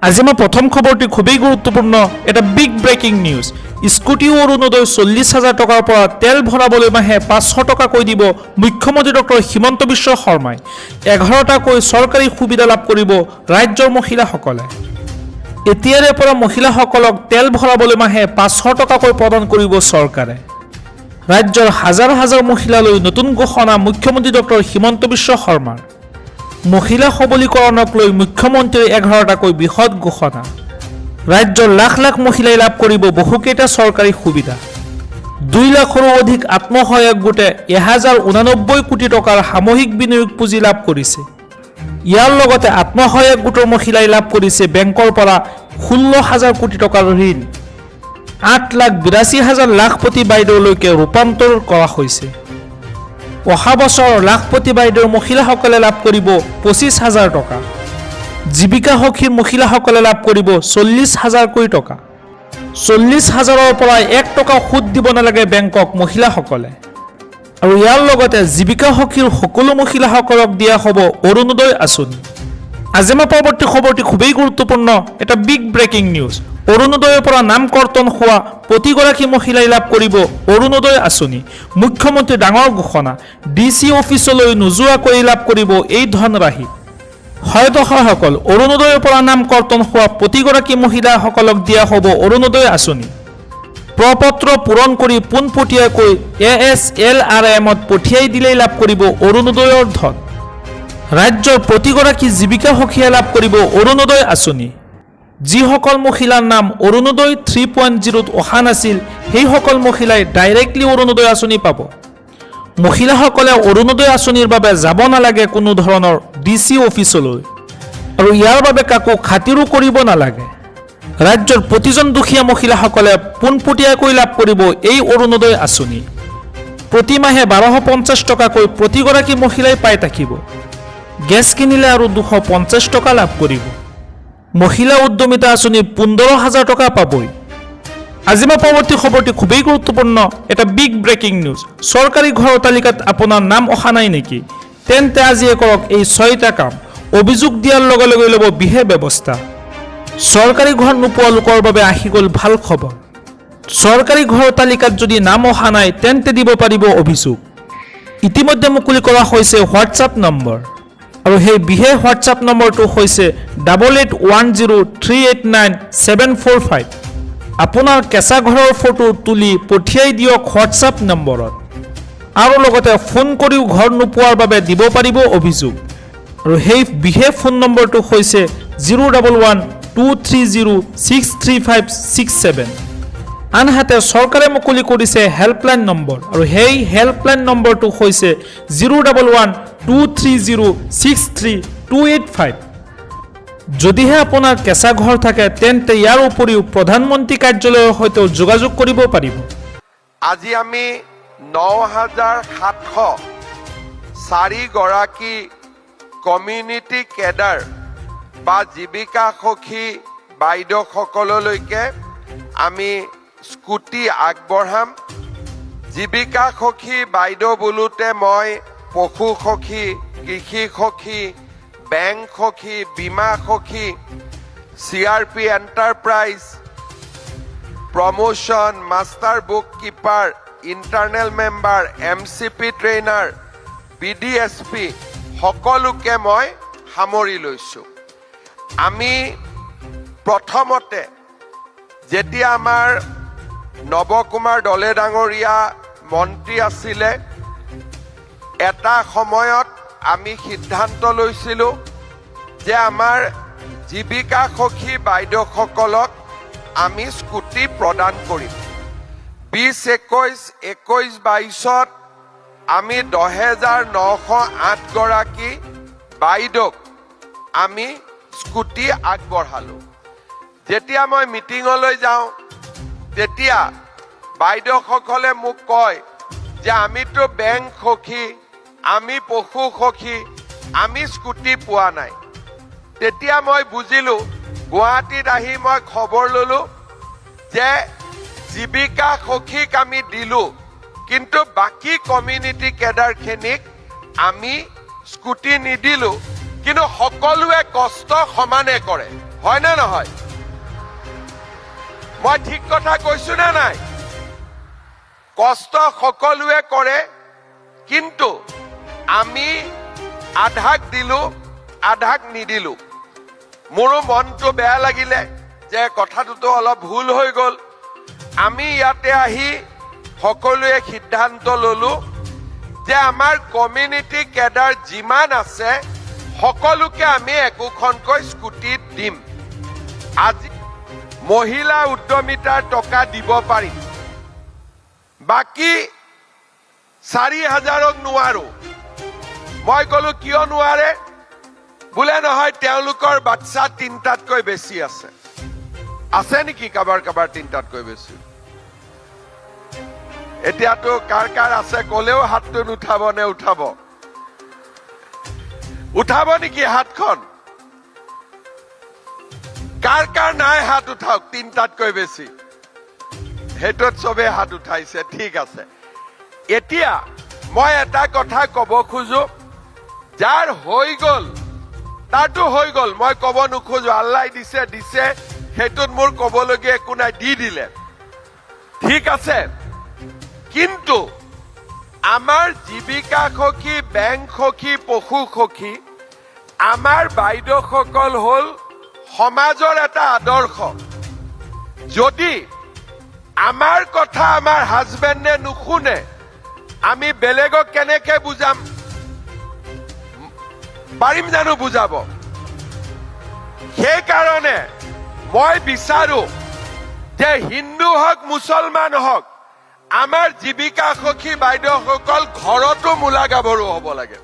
আজি আমাৰ প্ৰথম খবৰটি খুবেই গুৰুত্বপূৰ্ণ এটা big breaking news scooty Orunodoi 40,000 টকাৰ পৰা তেল ভৰাবলৈ মাহে 500 টকাকৈ দিব মুখ্যমন্ত্ৰী ডক্টৰ হিমন্ত বিশ্ব শৰ্মাই 11টাকৈ চৰকাৰী সুবিধা লাভ কৰিব ৰাজ্যৰ মহিলাসকলে এতিয়াৰে পৰা মহিলাসকলক তেল ভৰাবলৈ মাহে 500 টকাকৈ প্ৰদান কৰিব চৰকাৰে ৰাজ্যৰ হাজাৰ হাজাৰ মহিলালৈ নতুন ঘোষণা মুখ্যমন্ত্ৰী ডক্টৰ হিমন্ত বিশ্ব শৰ্মাৰ মহিলা সবলীকৰণক লৈ মুখ্যমন্ত্ৰীৰ 11টাকৈ বৃহৎ ঘোষণা ৰাজ্যৰ লাখ লাখ মহিলাই লাভ কৰিব বহুকেইটা চৰকাৰী সুবিধা 2 লাখৰো অধিক আত্মসহায়ক গোটে 1089 কোটি টকাৰ সামূহিক বিনিয়োগ পুঁজি লাভ কৰিছে ইয়াৰ লগতে আত্মসহায়ক গোটৰ মহিলাই লাভ কৰিছে বেংকৰ পৰা 16,000 কোটি টকাৰ ঋণ 8,82,000 লাখপতি বাইদেউলৈকে ৰূপান্তৰ কৰা হৈছে অহা বছৰ লাখপতি বাইদেউৰ মহিলাসকলে লাভ কৰিব 25,000 টকা জীৱিকা সখীৰ মহিলাসকলে লাভ কৰিব 40,000 টকা 40,000ৰ পৰা 1 টকা সুদ দিব নালাগে বেংকক মহিলাসকলে আৰু ইয়াৰ লগতে জীৱিকা সখীৰ সকলো মহিলাসকলক দিয়া হ'ব অৰুণোদয় আঁচনি আজি আমাৰ পৰৱৰ্তী খবৰটি খুবেই গুৰুত্বপূৰ্ণ এটা বিগ ব্ৰেকিং নিউজ অৰুণোদয়ৰ পৰা নাম কৰ্তন হোৱা প্ৰতিগৰাকী মহিলাই লাভ কৰিব অৰুণোদয় আঁচনি মুখ্যমন্ত্ৰী ডাঙৰ ঘোষণা ডিচি অফিচলৈ নোযোৱাকৈ লাভ কৰিব এই ধনৰাশি হয় দৰ্শকসকল অৰুণোদয়ৰ পৰা নাম কৰ্তন হোৱা প্ৰতিগৰাকী মহিলাসকলক দিয়া হ'ব অৰুণোদয় আঁচনি প্ৰপত্ৰ পূৰণ কৰি পোনপটীয়াকৈ ASLRMত পঠিয়াই দিলেই লাভ কৰিব অৰুণোদয়ৰ ধন ৰাজ্যৰ প্ৰতিগৰাকী জীৱিকা সখীয়ে লাভ কৰিব অৰুণোদয় আঁচনি যিসকল মহিলাৰ নাম অৰুণোদয় 3.0ত অহা নাছিল সেইসকল মহিলাই ডাইৰেক্টলি অৰুণোদয় আঁচনি পাব মহিলাসকলে অৰুণোদয় আঁচনিৰ বাবে যাব নালাগে কোনো ধৰণৰ ডিচি অফিচলৈ আৰু ইয়াৰ বাবে কাকো খাতিৰো কৰিব নালাগে ৰাজ্যৰ প্ৰতিজন দুখীয়া মহিলাসকলে পোনপটীয়াকৈ লাভ কৰিব এই অৰুণোদয় আঁচনি প্ৰতি মাহে 1250 টকাকৈ প্ৰতিগৰাকী মহিলাই পাই থাকিব গেছ কিনিলে আৰু 250 টকা লাভ কৰিব মহিলা উদ্যমিতা আঁচনি 15,000 টকা পাবই আজি আমাৰ পৰৱৰ্তী খবৰটি খুবেই গুৰুত্বপূৰ্ণ এটা বিগ ব্ৰেকিং নিউজ চৰকাৰী ঘৰৰ তালিকাত আপোনাৰ নাম অহা নাই নেকি তেন্তে আজিয়ে কৰক এই 6টা কাম অভিযোগ দিয়াৰ লগে লগে ল'ব বিশেষ ব্যৱস্থা চৰকাৰী ঘৰ নোপোৱা লোকৰ বাবে আহি গ'ল ভাল খবৰ চৰকাৰী ঘৰৰ তালিকাত যদি নাম অহা নাই তেন্তে দিব পাৰিব অভিযোগ ইতিমধ্যে মুকলি কৰা হৈছে হোৱাটছআপ নম্বৰ আৰু সেই বিশেষ হোৱাটছআপ নম্বৰটো হৈছে 8810389745 আপোনাৰ কেঁচা ঘৰৰ ফটো তুলি পঠিয়াই দিয়ক হোৱাটছআপ নম্বৰত আৰু লগতে ফোন কৰিও ঘৰ নোপোৱাৰ বাবে দিব পাৰিব অভিযোগ আৰু সেই বিশেষ ফোন নম্বৰটো হৈছে 01123063567 আনহাতে চৰকাৰে মুকলি কৰিছে হেল্পলাইন নম্বৰ আৰু সেই হেল্পলাইন নম্বৰটো হৈছে 01123063285 যদিহে আপোনাৰ কেঁচা ঘৰ থাকে তেন্তে ইয়াৰ উপৰিও প্ৰধানমন্ত্ৰী কাৰ্যালয়ৰ সৈতে যোগাযোগ কৰিব পাৰিব আজি আমি 9,704 গৰাকী কমিউনিটি কেডাৰ বা জীৱিকা সখী বাইদেউসকললৈকে আমি স্কুটি আগবঢ়াম জীৱিকা সখী বাইদেউ বোলোতে মই পশু সখী কৃষি সখী বেংক সখী বীমা সখী CRP enterprise promotion master book keeper internal member MCP trainer BDSP সকলোকে মই সামৰি লৈছোঁ আমি প্ৰথমতে যেতিয়া আমাৰ নৱকুমাৰ দলে ডাঙৰীয়া মন্ত্ৰী আছিলে এটা সময়ত আমি সিদ্ধান্ত লৈছিলোঁ যে আমাৰ জীৱিকা সখী বাইদেউসকলক আমি স্কুটি প্ৰদান কৰিম 2021-22ত আমি 10,908 গৰাকী বাইদেউক আমি স্কুটি আগবঢ়ালোঁ যেতিয়া মই মিটিঙলৈ যাওঁ তেতিয়া বাইদেউসকলে মোক কয় যে আমিতো বেংক সখী আমি পশু সখী আমি স্কুটি পোৱা নাই তেতিয়া মই বুজিলোঁ গুৱাহাটীত আহি মই খবৰ ল'লোঁ যে জীৱিকা সখীক আমি দিলোঁ কিন্তু বাকী কমিউনিটি কেডাৰখিনিক আমি স্কুটি নিদিলোঁ কিন্তু সকলোৱে কষ্ট সমানে কৰে, হয় নে নহয়? মই ঠিক কথা কৈছো নে নাই? কষ্ট সকলোৱে কৰে, কিন্তু আমি আধাক দিলো, আধাক নিদিলো। মোৰো মনটো বেয়া লাগিলে যে কথাটোতো অলপ ভুল হৈ গ'ল। আমি ইয়াতে আহি সকলোৱে সিদ্ধান্ত ললো যে আমাৰ কমিউনিটি কেডাৰ যিমান আছে সকলোকে আমি একোখনকৈ স্কুটি দিম। আজি মহিলা উদ্যমিতাৰ টকা দিব পাৰিম, বাকী 4,000ক নোৱাৰো। মই কলো কিয় নোৱাৰে? বোলে নহয় তেওঁলোকৰ বাচ্চা 3টাতকৈ বেছি আছে। আছে নেকি কাবাৰ কাবাৰ 3টাতকৈ বেছি? এতিয়াতো কাৰ কাৰ আছে কলেও হাতটো নুঠাব নে উঠাব? উঠাব নেকি হাতখন? কাৰ কাৰ নাই হাত উঠাওক 3টাতকৈ বেছি। সেইটোত চবে হাত উঠাইছে, ঠিক আছে। এতিয়া মই এটা কথা কব খোজো, যাৰ হৈ গল তাৰটো হৈ গল, মই কব নোখোজো। আল্লাহ দিছে দিছে, সেইটোত মোৰ কবলগীয়া একো নাই, দি দিলে ঠিক আছে। কিন্তু আমাৰ জীৱিকা সখী, বেংক সখী, পশু সখী, আমাৰ বাইদেউসকল হল সমাজৰ এটা আদৰ্শ। যদি আমাৰ কথা আমাৰ হাজবেণ্ডে নুশুনে, আমি বেলেগক কেনেকে বুজাম? পাৰিম জানো বুজাব? সেইকাৰণে মই বিচাৰো যে হিন্দু হওক মুছলমান হওক, আমাৰ জীৱিকা সখী বাইদেউসকল ঘৰতো মূলা গাভৰু হ'ব লাগে।